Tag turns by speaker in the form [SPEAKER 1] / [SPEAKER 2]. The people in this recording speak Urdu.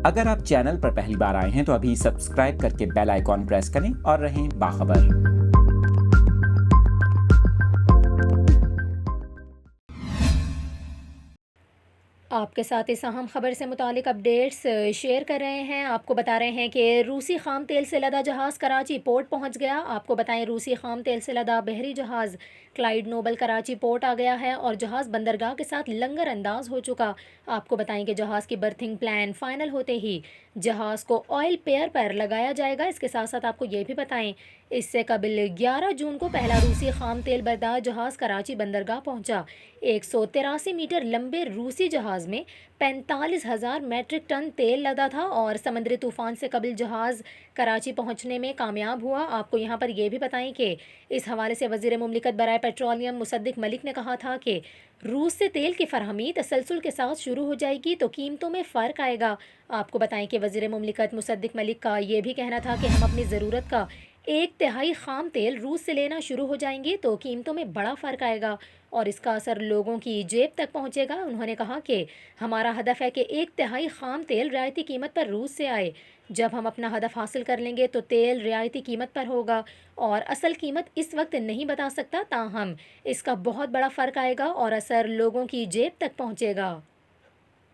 [SPEAKER 1] اگر آپ چینل پر پہلی بار آئے ہیں تو ابھی سبسکرائب کر کے بیل آئیکن پریس کریں اور رہیں باخبر۔
[SPEAKER 2] آپ کے ساتھ اس اہم خبر سے متعلق اپڈیٹس شیئر کر رہے ہیں۔ آپ کو بتا رہے ہیں کہ روسی خام تیل سے لدا جہاز کراچی پورٹ پہنچ گیا۔ آپ کو بتائیں روسی خام تیل سے لدا بحری جہاز کلائیڈ نوبل کراچی پورٹ آ گیا ہے اور جہاز بندرگاہ کے ساتھ لنگر انداز ہو چکا۔ آپ کو بتائیں کہ جہاز کی برتھنگ پلان فائنل ہوتے ہی جہاز کو آئل پیئر پر لگایا جائے گا۔ اس کے ساتھ ساتھ آپ کو یہ بھی بتائیں اس سے قبل 11 جون کو پہلا روسی خام تیل بردار جہاز کراچی بندرگاہ پہنچا۔ 183 میٹر لمبے روسی جہاز میں 45,000 میٹرک ٹن تیل لدا تھا اور سمندری طوفان سے قبل جہاز کراچی پہنچنے میں کامیاب ہوا۔ آپ کو یہاں پر یہ بھی بتائیں کہ اس حوالے سے وزیر مملکت برائے پیٹرولیم مصدق ملک نے کہا تھا کہ روس سے تیل کی فراہمی تسلسل کے ساتھ شروع ہو جائے گی تو قیمتوں میں فرق آئے گا۔ آپ کو بتائیں کہ وزیر مملکت مصدق ملک کا یہ بھی کہنا تھا کہ ہم اپنی ضرورت کا 1/3 خام تیل روس سے لینا شروع ہو جائیں گے تو قیمتوں میں بڑا فرق آئے گا اور اس کا اثر لوگوں کی جیب تک پہنچے گا۔ انہوں نے کہا کہ ہمارا ہدف ہے کہ 1/3 خام تیل رعایتی قیمت پر روس سے آئے۔ جب ہم اپنا ہدف حاصل کر لیں گے تو تیل رعایتی قیمت پر ہوگا اور اصل قیمت اس وقت نہیں بتا سکتا، تاہم اس کا بہت بڑا فرق آئے گا اور اثر لوگوں کی جیب تک پہنچے گا۔